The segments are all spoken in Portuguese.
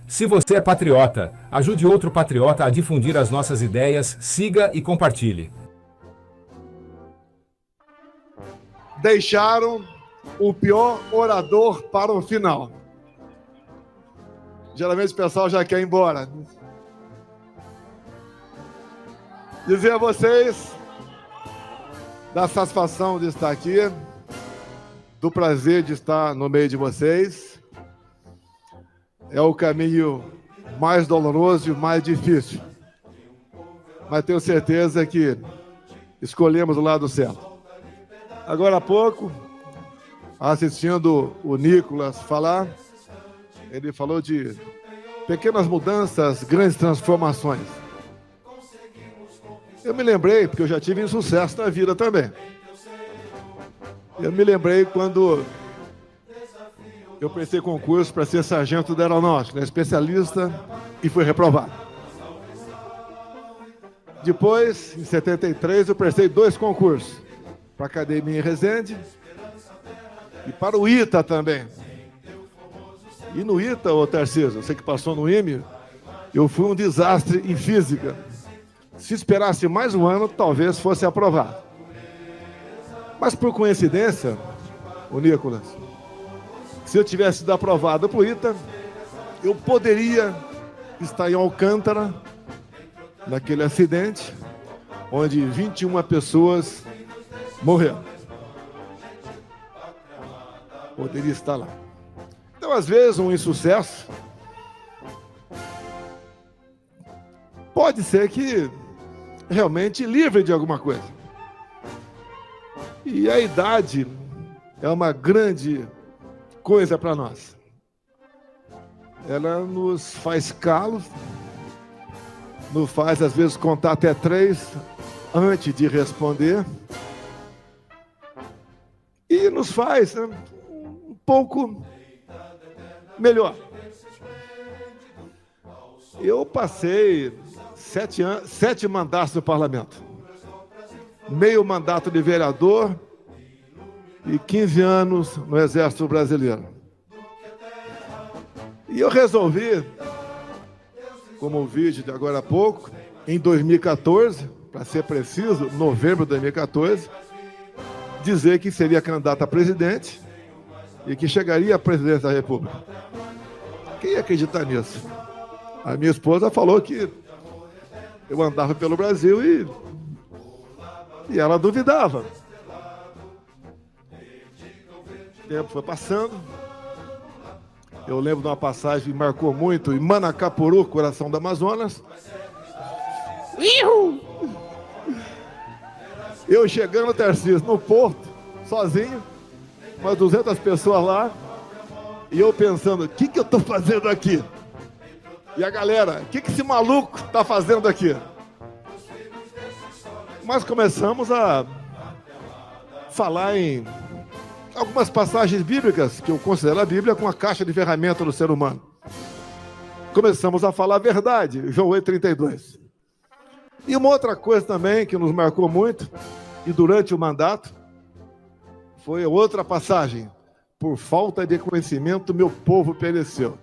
Se você é patriota, ajude outro patriota a difundir as nossas ideias, siga e compartilhe. Deixaram o pior orador para o final. Geralmente o pessoal já quer ir embora. Dizer a vocês da satisfação de estar aqui, do prazer de estar no meio de vocês. É o caminho mais doloroso e mais difícil. Mas tenho certeza que escolhemos o lado certo. Agora há pouco, assistindo o Nicolas falar, ele falou de pequenas mudanças, grandes transformações. Eu me lembrei, porque eu já tive insucesso na vida também. Eu me lembrei quando eu prestei concurso para ser sargento da aeronáutica, especialista, e fui reprovado. Depois, em 73, eu prestei 2 concursos, para a Academia em Resende e para o ITA também. E no ITA, ô Tarcísio, você que passou no IME, eu fui um desastre em física. Se esperasse mais um ano, talvez fosse aprovado. Mas por coincidência, o Nicolas, se eu tivesse sido aprovado para o ITA, eu poderia estar em Alcântara, naquele acidente, onde 21 pessoas morreram. Poderia estar lá. Então, às vezes, um insucesso pode ser que realmente livre de alguma coisa. E a idade é uma grande coisa para nós. Ela nos faz calos, nos faz, às vezes, contar até 3 antes de responder. E nos faz, né, um pouco melhor. Eu passei 7 mandatos no parlamento. Meio mandato de vereador e 15 anos no Exército Brasileiro. E eu resolvi, como o vídeo de agora há pouco, em 2014, para ser preciso, novembro de 2014, dizer que seria candidato a presidente e que chegaria à presidência da República. Quem ia acreditar nisso? A minha esposa falou que eu andava pelo Brasil e ela duvidava. O tempo foi passando. Eu lembro de uma passagem que marcou muito em Manacapuru, coração do Amazonas. Eu chegando, Tarcísio, no porto, sozinho, umas 200 pessoas lá, e eu pensando, o que eu estou fazendo aqui? E a galera, o que esse maluco está fazendo aqui? Mas começamos a falar em algumas passagens bíblicas, que eu considero a Bíblia como a caixa de ferramenta do ser humano. Começamos a falar a verdade, João 8,32. E uma outra coisa também que nos marcou muito, e durante o mandato, foi outra passagem. Por falta de conhecimento, meu povo pereceu.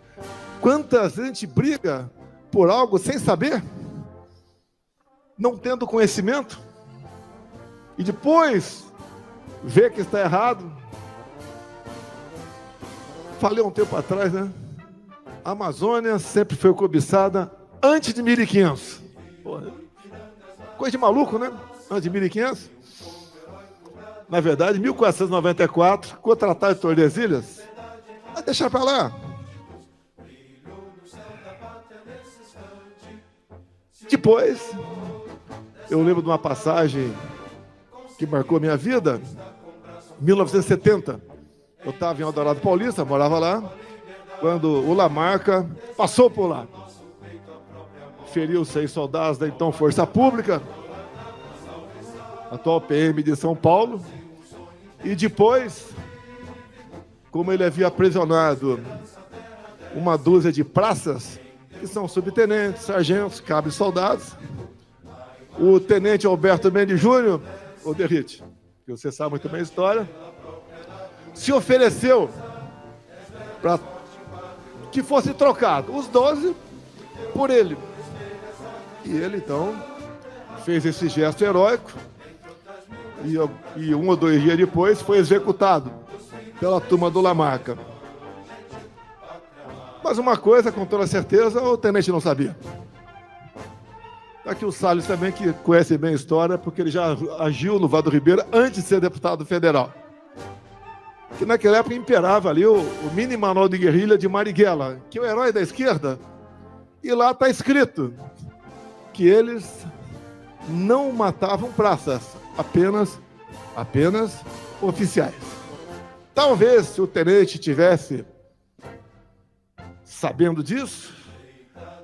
Quanta gente briga por algo sem saber, não tendo conhecimento, e depois vê que está errado. Falei um tempo atrás, né? A Amazônia sempre foi cobiçada antes de 1500. Porra, coisa de maluco, né? Antes de 1500. Na verdade, 1494, com o Tratado de Tordesilhas, vai deixar para lá. Depois, eu lembro de uma passagem que marcou minha vida, 1970. Eu estava em Eldorado Paulista, morava lá, quando o Lamarca passou por lá. Feriu 6 soldados da então Força Pública, atual PM de São Paulo, e depois, como ele havia aprisionado uma dúzia de praças, que são subtenentes, sargentos, cabos soldados, o tenente Alberto Mendes Júnior, o Derrite, que você sabe muito bem a história, se ofereceu para que fosse trocado os 12 por ele. E ele, então, fez esse gesto heróico e 1 ou 2 dias depois foi executado pela turma do Lamarca. Mas uma coisa, com toda certeza, o tenente não sabia. Aqui o Salles também, que conhece bem a história, porque ele já agiu no Vado Ribeira antes de ser deputado federal. Que naquela época imperava ali o mini manual de guerrilha de Marighella, que é o herói da esquerda, e lá está escrito que eles não matavam praças, apenas oficiais. Talvez se o tenente tivesse sabendo disso,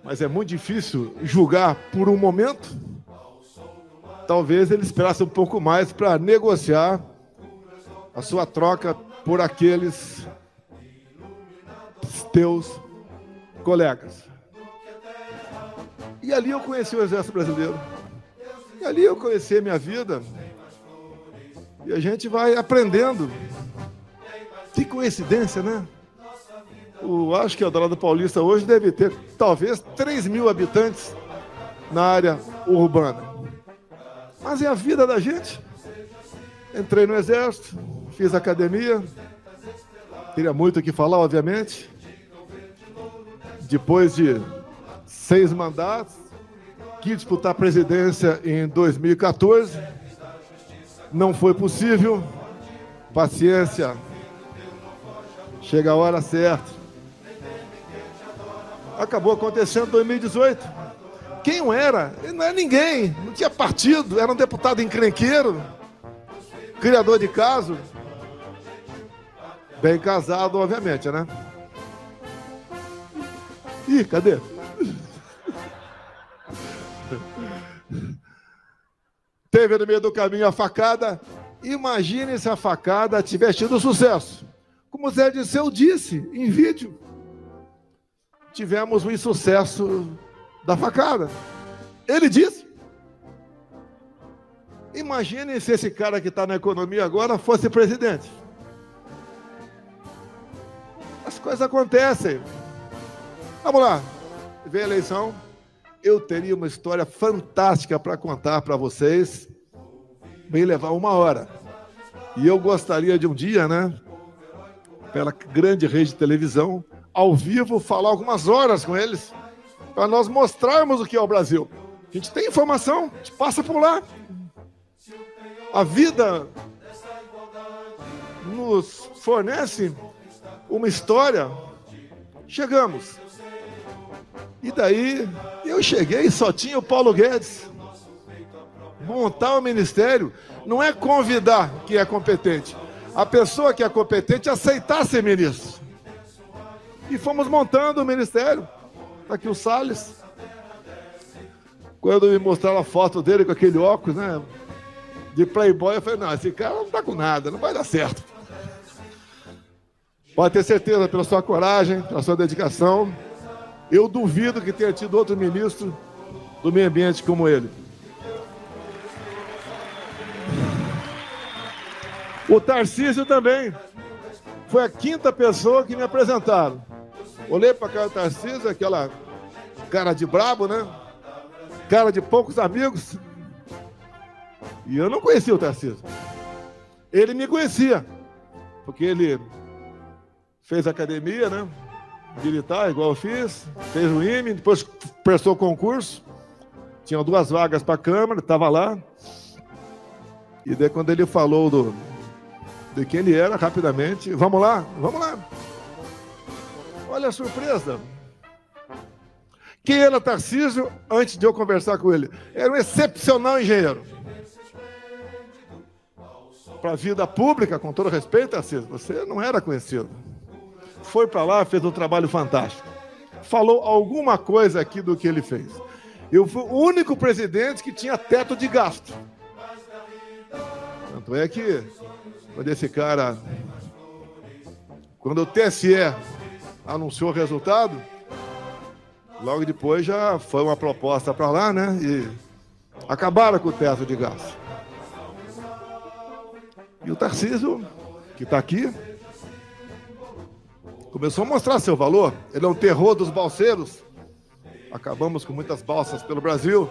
mas é muito difícil julgar por um momento, talvez ele esperasse um pouco mais para negociar a sua troca por aqueles teus colegas. E ali eu conheci o Exército Brasileiro. E ali eu conheci a minha vida. E a gente vai aprendendo. Que coincidência, né? Acho que o Eldorado Paulista hoje deve ter, talvez, 3.000 habitantes na área urbana. Mas é a vida da gente. Entrei no Exército, fiz academia. Teria muito o que falar, obviamente. Depois de 6 mandatos, quis disputar a presidência em 2014. Não foi possível. Paciência. Chega a hora certa. Acabou acontecendo em 2018. Quem eu era? Ele não era ninguém. Não tinha partido. Era um deputado encrenqueiro. Criador de caso. Bem casado, obviamente, né? Ih, cadê? Teve no meio do caminho a facada. Imagine se a facada tivesse tido sucesso. Como Zé Dirceu disse em vídeo. Tivemos um insucesso da facada. Ele disse. Imagine se esse cara que está na economia agora fosse presidente. As coisas acontecem. Vamos lá. Vem a eleição. Eu teria uma história fantástica para contar para vocês. Bem levar 1 hora. E eu gostaria de um dia, né? Pela grande rede de televisão, ao vivo, falar algumas horas com eles, para nós mostrarmos o que é o Brasil. A gente tem informação, a gente passa por lá. A vida nos fornece uma história. Chegamos. E daí, eu cheguei e só tinha o Paulo Guedes. Montar o ministério não é convidar quem é competente. A pessoa que é competente aceitar ser ministro. E fomos montando o ministério. Está aqui o Salles. Quando me mostraram a foto dele com aquele óculos, né, de playboy, eu falei, não, esse cara não está com nada, não vai dar certo. Pode ter certeza, pela sua coragem, pela sua dedicação, eu duvido que tenha tido outro ministro do meio ambiente como ele. O Tarcísio também. Foi a 5ª pessoa que me apresentaram. Olhei para a cara do Tarcísio, aquela cara de brabo, né? Cara de poucos amigos. E eu não conhecia o Tarcísio. Ele me conhecia. Porque ele fez academia, né? Militar, igual eu fiz. Fez o IME, depois prestou concurso. Tinha 2 vagas para a Câmara, estava lá. E daí quando ele falou de quem ele era, rapidamente, vamos lá. Olha a surpresa. Quem era Tarcísio antes de eu conversar com ele? Era um excepcional engenheiro. Para a vida pública, com todo respeito, Tarcísio, você não era conhecido. Foi para lá, fez um trabalho fantástico. Falou alguma coisa aqui do que ele fez. Eu fui o único presidente que tinha teto de gasto. Tanto é que quando o TSE anunciou o resultado, logo depois já foi uma proposta para lá, né? E acabaram com o teto de gasto. E o Tarcísio, que está aqui, Começou a mostrar seu valor. Ele é um terror dos balseiros. Acabamos com muitas balsas pelo Brasil.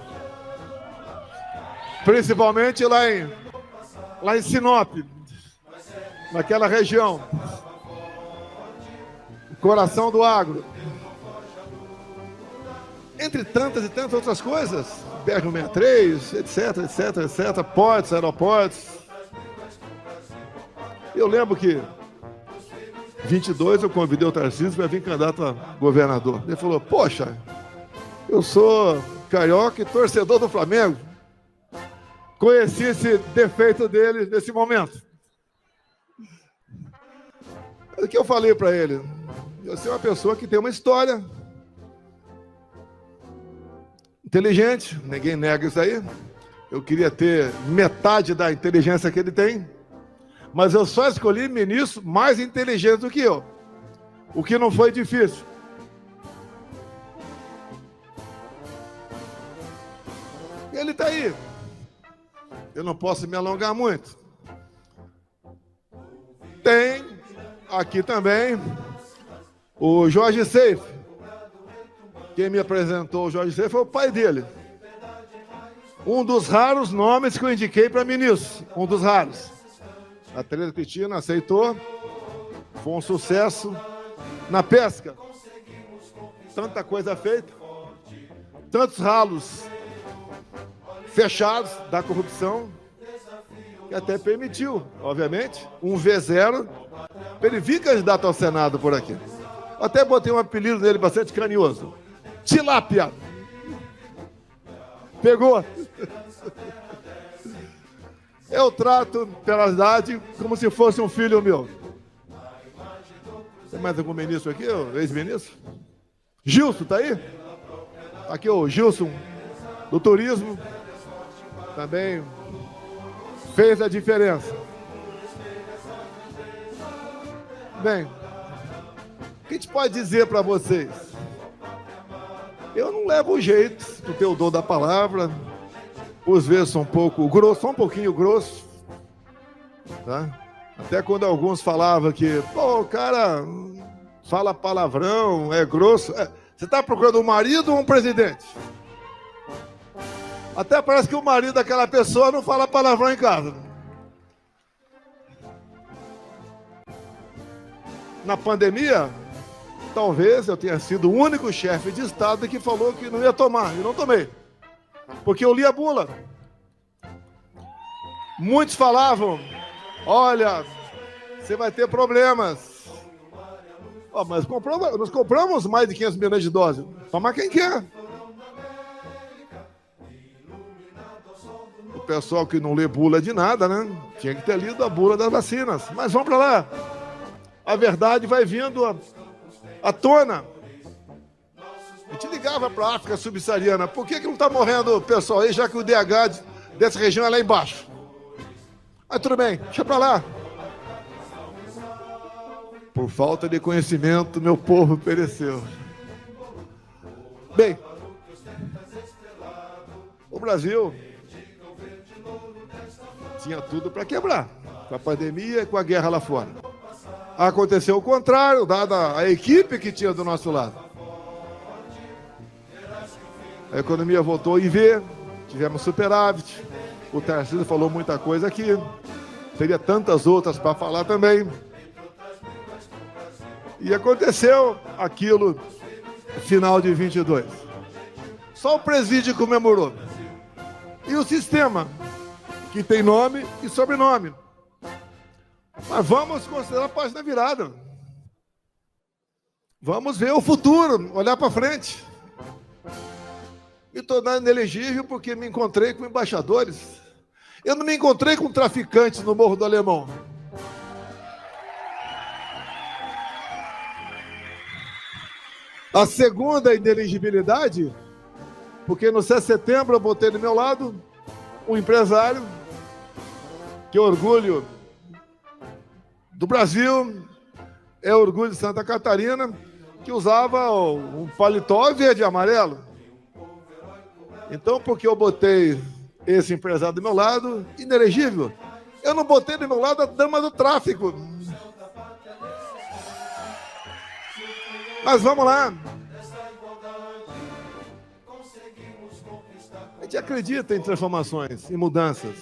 Principalmente lá em Sinop, naquela região. O coração do agro. Entre tantas e tantas outras coisas. BR-163, etc. Portos, aeroportos. Eu lembro que 22 eu convidei o Tarcísio para vir candidato a governador. Ele falou, poxa, eu sou carioca e torcedor do Flamengo. Conheci esse defeito dele nesse momento. O que eu falei para ele? Você é uma pessoa que tem uma história. Inteligente, ninguém nega isso aí. Eu queria ter metade da inteligência que ele tem. Mas eu só escolhi ministro mais inteligente do que eu. O que não foi difícil. Ele está aí. Eu não posso me alongar muito. Tem aqui também o Jorge Seife. Quem me apresentou o Jorge Seife foi o pai dele. Um dos raros nomes que eu indiquei para ministro. Um dos raros. A Tereza Cristina aceitou. Foi um sucesso na pesca. Tanta coisa feita. Tantos ralos fechados da corrupção, que até permitiu, obviamente, um V0 para ele vir candidato ao Senado por aqui. Até botei um apelido nele bastante carinhoso. Tilápia. Pegou. Eu trato pela idade como se fosse um filho meu. Tem mais algum ministro aqui, ex-ministro? Gilson, tá aí? Aqui o Gilson, do turismo. Também fez a diferença. Bem, o que a gente pode dizer para vocês? Eu não levo o jeito do teu dom da palavra. Às vezes sou um pouco grosso, só um pouquinho grosso. Tá? Até quando alguns falavam que, pô, o cara fala palavrão, é grosso. Você está procurando um marido ou um presidente? Até parece que o marido daquela pessoa não fala palavrão em casa. Na pandemia, talvez eu tenha sido o único chefe de Estado que falou que não ia tomar, e não tomei. Porque eu li a bula. Muitos falavam, olha, você vai ter problemas. Oh, mas nós compramos mais de 500 milhões de doses. Tomar quem quer. O pessoal que não lê bula de nada, né? Tinha que ter lido a bula das vacinas. Mas vamos para lá. A verdade vai vindo à tona. A gente ligava para a África subsaariana. Por que não está morrendo o pessoal aí, já que o DH dessa região é lá embaixo? Mas tudo bem, deixa para lá. Por falta de conhecimento, meu povo pereceu. Bem, o Brasil tinha tudo para quebrar, com a pandemia e com a guerra lá fora. Aconteceu o contrário, dada a equipe que tinha do nosso lado. A economia voltou a IV, tivemos superávit, o Tarcísio falou muita coisa aqui, teria tantas outras para falar também. E aconteceu aquilo no final de 22. Só o presídio comemorou. E o sistema, que tem nome e sobrenome. Mas vamos considerar a página virada. Vamos ver o futuro, olhar para frente. Me tornar inelegível porque me encontrei com embaixadores. Eu não me encontrei com traficantes no Morro do Alemão. A segunda inelegibilidade, porque no 7 de setembro eu botei do meu lado um empresário que é orgulho do Brasil, é orgulho de Santa Catarina, que usava um paletó verde e amarelo. Então, porque eu botei esse empresário do meu lado, inelegível, eu não botei do meu lado a dama do tráfico. Mas vamos lá. A gente acredita em transformações, em mudanças.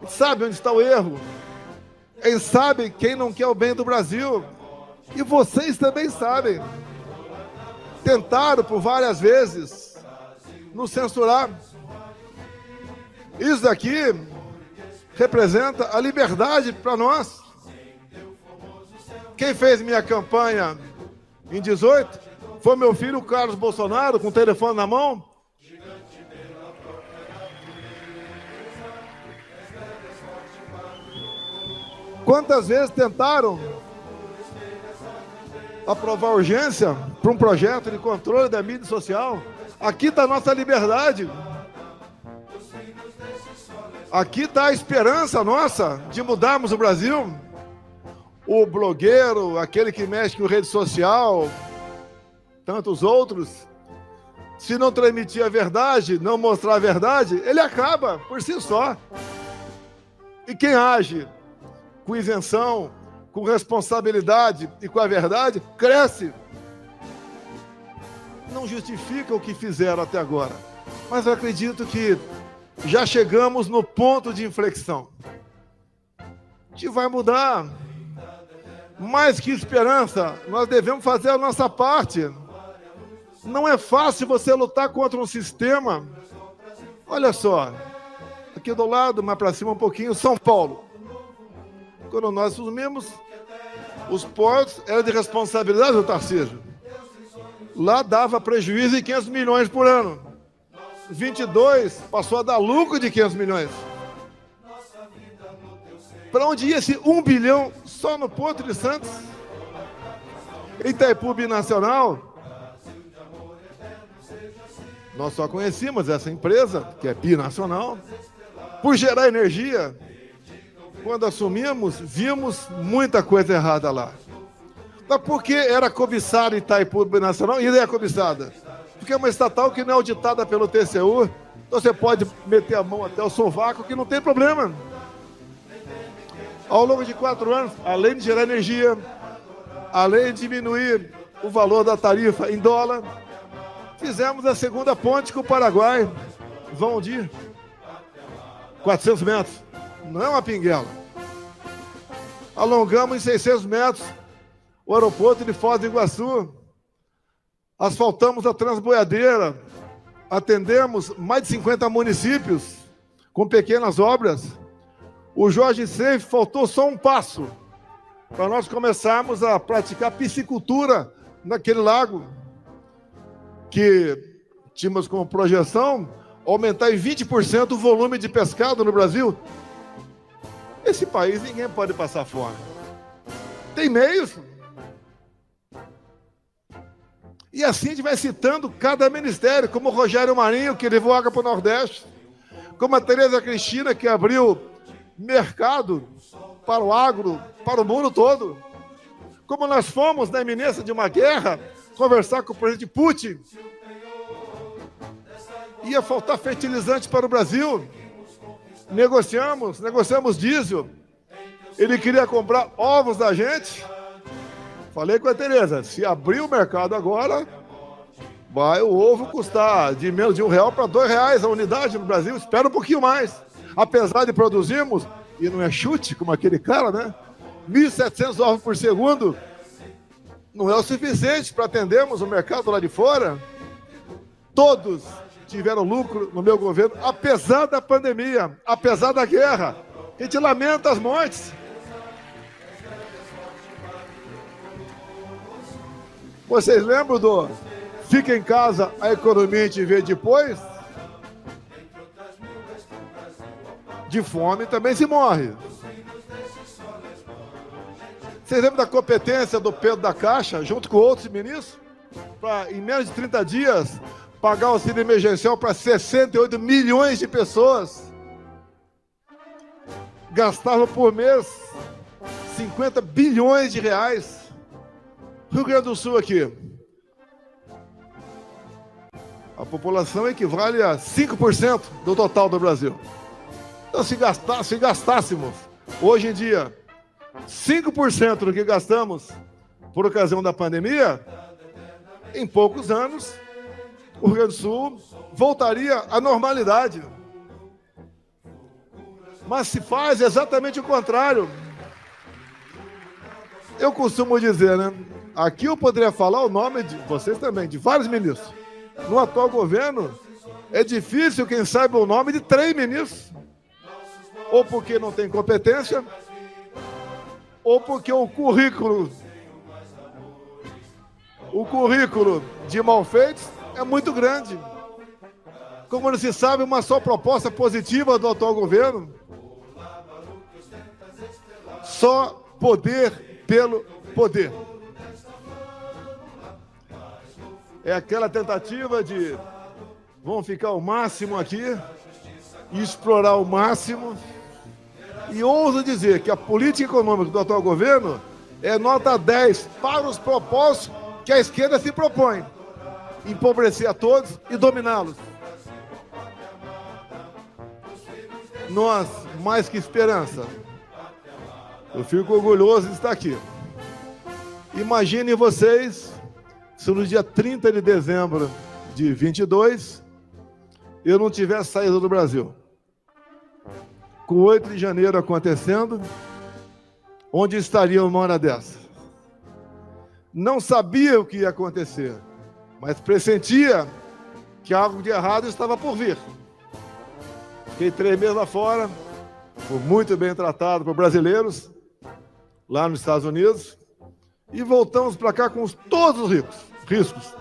A gente sabe onde está o erro. A gente sabe quem não quer o bem do Brasil. E vocês também sabem. Tentaram por várias vezes nos censurar. Isso daqui representa a liberdade para nós. Quem fez minha campanha em 18 foi meu filho Carlos Bolsonaro, com o telefone na mão. Quantas vezes tentaram aprovar urgência para um projeto de controle da mídia social? Aqui está a nossa liberdade. Aqui está a esperança nossa de mudarmos o Brasil. O blogueiro, aquele que mexe com rede social, tantos outros, se não transmitir a verdade, não mostrar a verdade, ele acaba por si só. E quem age com isenção, com responsabilidade e com a verdade, cresce. Não justifica o que fizeram até agora, mas eu acredito que já chegamos no ponto de inflexão. A gente vai mudar. Mais que esperança, nós devemos fazer a nossa parte. Não é fácil você lutar contra um sistema. Olha só, aqui do lado, mais para cima um pouquinho, São Paulo. Quando nós assumimos, os portos eram de responsabilidade do Tarcísio. Lá dava prejuízo de 500 milhões por ano. 22 passou a dar lucro de 500 milhões. Para onde ia esse 1 bilhão só no Porto de Santos? Itaipu Binacional, nós só conhecíamos essa empresa, que é binacional, por gerar energia. Quando assumimos, vimos muita coisa errada lá. Mas por que era cobiçada Itaipu Binacional e ainda é cobiçada? Porque é uma estatal que não é auditada pelo TCU, então você pode meter a mão até o sovaco que não tem problema. Ao longo de 4 anos, além de gerar energia, além de diminuir o valor da tarifa em dólar, fizemos a segunda ponte com o Paraguai, vão de 400 metros, não é uma pinguela. Alongamos em 600 metros o aeroporto de Foz do Iguaçu, asfaltamos a Transboiadeira, atendemos mais de 50 municípios com pequenas obras. O Jorge Seif faltou só um passo para nós começarmos a praticar piscicultura naquele lago, que tínhamos como projeção aumentar em 20% o volume de pescado no Brasil. Esse país ninguém pode passar fome. Tem meios. E assim a gente vai citando cada ministério, como o Rogério Marinho, que levou água para o Nordeste, como a Tereza Cristina, que abriu mercado para o agro, para o mundo todo. Como nós fomos na iminência de uma guerra, conversar com o presidente Putin, ia faltar fertilizante para o Brasil, negociamos diesel, ele queria comprar ovos da gente. Falei com a Tereza, se abrir o mercado agora, vai o ovo custar de menos de R$1 para R$2 a unidade no Brasil. Espera um pouquinho mais. Apesar de produzirmos, e não é chute como aquele cara, né? 1.700 ovos por segundo, não é o suficiente para atendermos o mercado lá de fora. Todos tiveram lucro no meu governo, apesar da pandemia, apesar da guerra. A gente lamenta as mortes. Vocês lembram do fica em casa, a economia a gente vê depois? De fome também se morre. Vocês lembram da competência do Pedro da Caixa, junto com outros ministros, para em menos de 30 dias pagar o auxílio emergencial para 68 milhões de pessoas? Gastavam por mês 50 bilhões de reais. Rio Grande do Sul aqui, a população equivale a 5% do total do Brasil. Então, se gastássemos, hoje em dia, 5% do que gastamos, por ocasião da pandemia, em poucos anos, o Rio Grande do Sul voltaria à normalidade. Mas se faz exatamente o contrário. Eu costumo dizer, né? Aqui eu poderia falar o nome de vocês também, de vários ministros. No atual governo, é difícil quem saiba o nome de 3 ministros. Ou porque não tem competência, ou porque o currículo de malfeitos é muito grande. Como não se sabe uma só proposta positiva do atual governo, só poder pelo poder. É aquela tentativa de vamos ficar o máximo aqui e explorar o máximo. E ouso dizer que a política econômica do atual governo é nota 10 para os propósitos que a esquerda se propõe: empobrecer a todos e dominá-los. Nós, mais que esperança, eu fico orgulhoso de estar aqui. Imaginem vocês se no dia 30 de dezembro de 22 eu não tivesse saído do Brasil. Com 8 de janeiro acontecendo, onde estaria uma hora dessa? Não sabia o que ia acontecer, mas pressentia que algo de errado estava por vir. Fiquei 3 meses lá fora, fui muito bem tratado por brasileiros, lá nos Estados Unidos, e voltamos para cá com todos os riscos.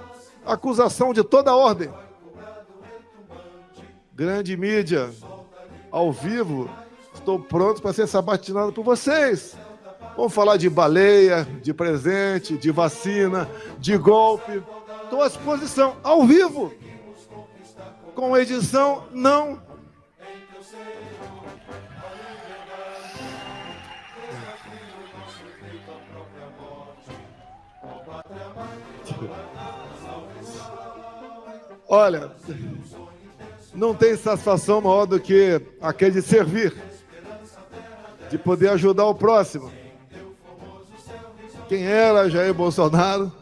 Acusação de toda a ordem. Grande mídia, ao vivo, estou pronto para ser sabatinado por vocês. Vamos falar de baleia, de presente, de vacina, de golpe. Estou à disposição, ao vivo. Com edição, não. Olha, não tem satisfação maior do que aquele de servir, de poder ajudar o próximo. Quem era Jair Bolsonaro?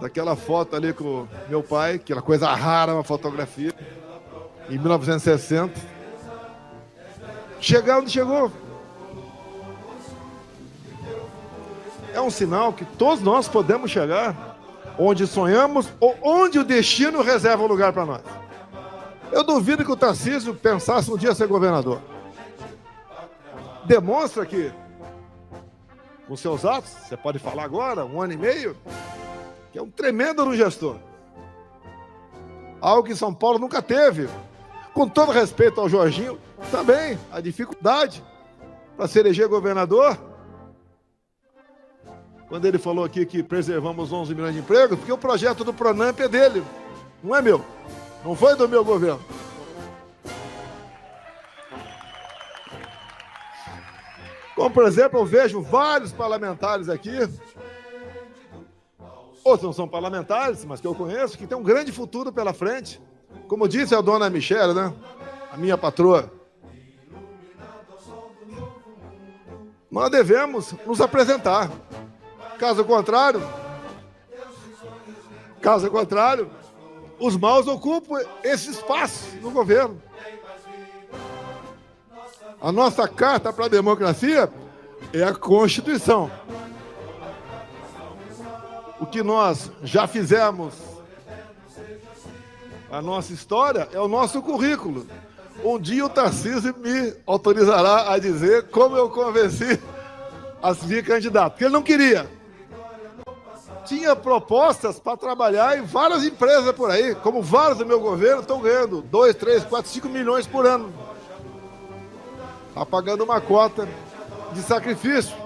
Daquela foto ali com meu pai, aquela coisa rara, uma fotografia, em 1960. Chegar onde chegou. É um sinal que todos nós podemos chegar onde sonhamos ou onde o destino reserva um lugar para nós. Eu duvido que o Tarcísio pensasse um dia ser governador. Demonstra que, com seus atos, você pode falar agora, 1 ano e meio, que é um tremendo no gestor. Algo que São Paulo nunca teve. Com todo respeito ao Jorginho, também a dificuldade para se eleger governador. Quando ele falou aqui que preservamos 11 milhões de empregos, porque o projeto do Pronamp é dele, não é meu. Não foi do meu governo. Como, por exemplo, eu vejo vários parlamentares aqui, outros não são parlamentares, mas que eu conheço, que tem um grande futuro pela frente. Como disse a dona Michele, né? A minha patroa. Nós devemos nos apresentar. Caso contrário, os maus ocupam esse espaço no governo. A nossa carta para a democracia é a Constituição. O que nós já fizemos, a nossa história, é o nosso currículo. Um dia o Tarcísio me autorizará a dizer como eu convenci a vir candidato, porque ele não queria. Tinha propostas para trabalhar em várias empresas por aí, como vários do meu governo estão ganhando 2, 3, 4, 5 milhões por ano. Está pagando uma cota de sacrifício.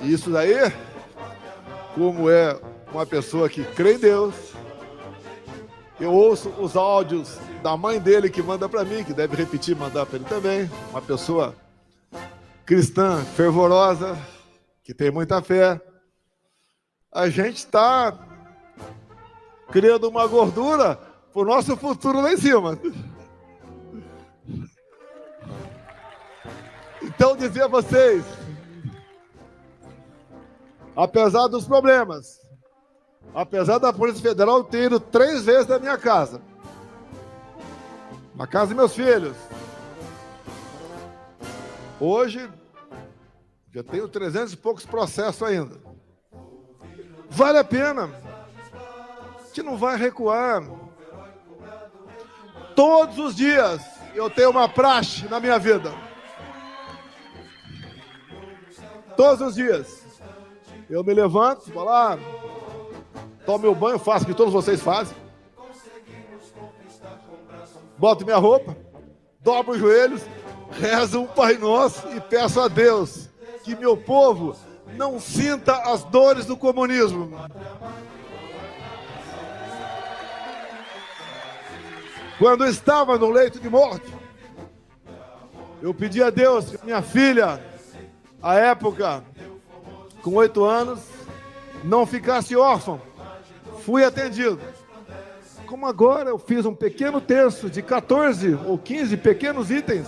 E isso daí, como é uma pessoa que crê em Deus, eu ouço os áudios da mãe dele que manda para mim, que deve repetir, mandar para ele também, uma pessoa cristã, fervorosa, que tem muita fé. A gente está criando uma gordura para o nosso futuro lá em cima. Então, dizer a vocês, apesar dos problemas, apesar da Polícia Federal ter ido 3 vezes na minha casa, na casa dos meus filhos, hoje já tenho 300 e poucos processos ainda. Vale a pena. A gente não vai recuar. Todos os dias eu tenho uma praxe na minha vida. Todos os dias. Eu me levanto, vou lá, tomo meu banho, faço o que todos vocês fazem. Boto minha roupa, dobro os joelhos, rezo um Pai Nosso e peço a Deus que meu povo não sinta as dores do comunismo. Quando eu estava no leito de morte, eu pedi a Deus que minha filha, à época, com 8 anos, não ficasse órfã. Fui atendido. Como agora eu fiz um pequeno texto de 14 ou 15 pequenos itens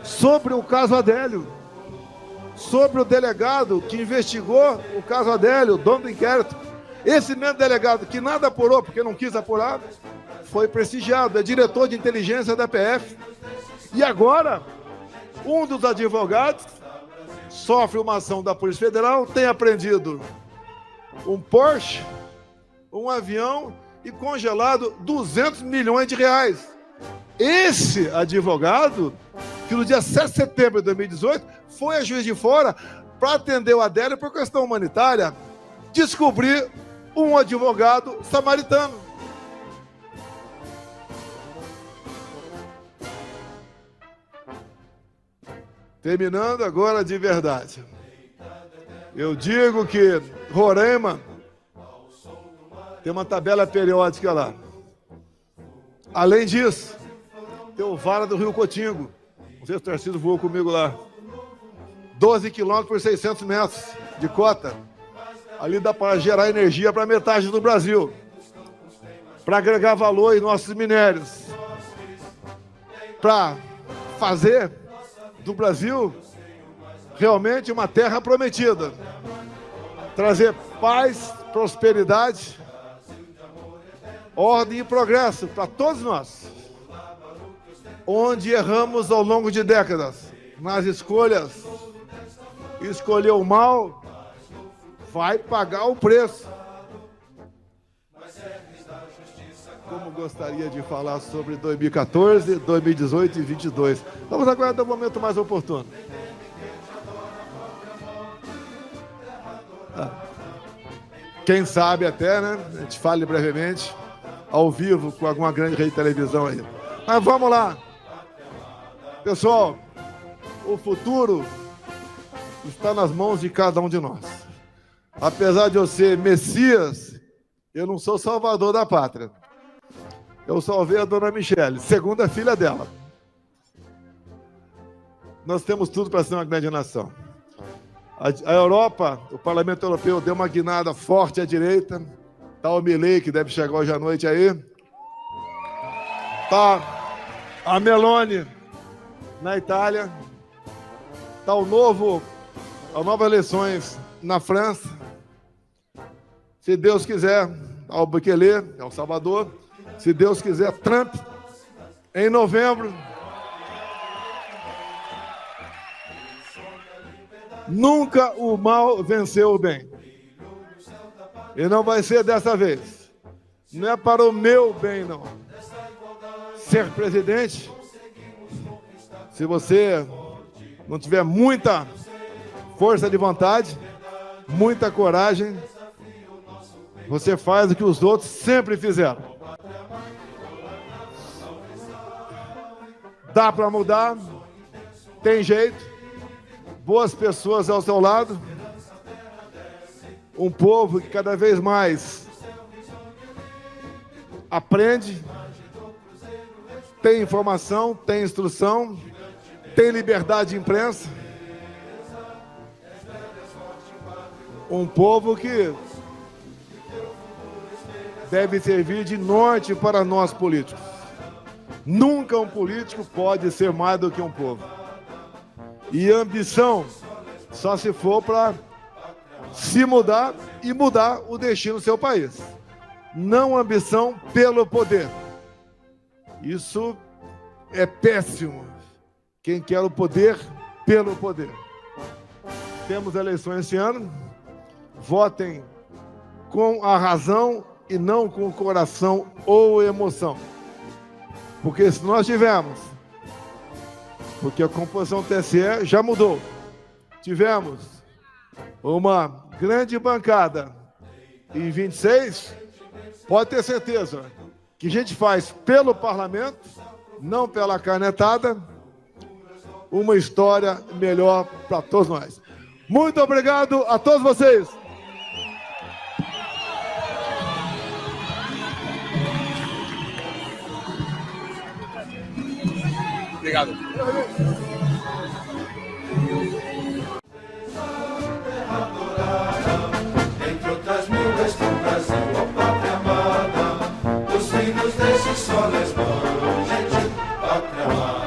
sobre o caso Adélio, sobre o delegado que investigou o caso Adélio, o dono do inquérito. Esse mesmo delegado que nada apurou, porque não quis apurar, foi prestigiado, é diretor de inteligência da PF. E agora, um dos advogados sofre uma ação da Polícia Federal, tem apreendido um Porsche, um avião e congelado 200 milhões de reais. Esse advogado, que no dia 7 de setembro de 2018, foi a Juiz de Fora para atender o Adélio por questão humanitária, descobrir um advogado samaritano. Terminando agora de verdade. Eu digo que Roraima tem uma tabela periódica lá. Além disso, tem o Vara do Rio Cotingo. Não sei se o Tarcísio voou comigo lá. 12 quilômetros por 600 metros de cota. Ali dá para gerar energia para metade do Brasil. Para agregar valor em nossos minérios. Para fazer do Brasil realmente uma terra prometida. Trazer paz, prosperidade, ordem e progresso para todos nós. Onde erramos ao longo de décadas nas escolhas, escolher o mal, vai pagar o preço. Como gostaria de falar sobre 2014, 2018 e 2022. Vamos aguardar um momento mais oportuno. Quem sabe até, né? A gente fale brevemente, ao vivo, com alguma grande rede de televisão aí. Mas vamos lá. Pessoal, o futuro está nas mãos de cada um de nós. Apesar de eu ser Messias, eu não sou salvador da pátria. Eu salvei a dona Michele, segunda filha dela. Nós temos tudo para ser uma grande nação. A Europa, o Parlamento Europeu deu uma guinada forte à direita. Está o Milei, que deve chegar hoje à noite aí. Está a Meloni na Itália. Está as novas eleições na França. Se Deus quiser, ao Bukele, El Salvador. Se Deus quiser, Trump, em novembro. Nunca o mal venceu o bem. E não vai ser dessa vez. Não é para o meu bem, não. Ser presidente, se você não tiver muita força de vontade, muita coragem, você faz o que os outros sempre fizeram. Dá para mudar, tem jeito, boas pessoas ao seu lado, um povo que cada vez mais aprende, tem informação, tem instrução, tem liberdade de imprensa, um povo que deve servir de norte para nós políticos. Nunca um político pode ser mais do que um povo. E ambição só se for para se mudar e mudar o destino do seu país. Não ambição pelo poder. Isso é péssimo. Quem quer o poder, pelo poder. Temos eleições esse ano. Votem com a razão e não com o coração ou emoção. Porque se nós tivermos, porque a composição do TSE já mudou, tivemos uma grande bancada em 26, pode ter certeza que a gente faz pelo parlamento, não pela canetada, uma história melhor para todos nós. Muito obrigado a todos vocês. Obrigado. Entre outras mil, este Brasil, ó pátria amada, os filhos desse sol esplendente, pátria amada.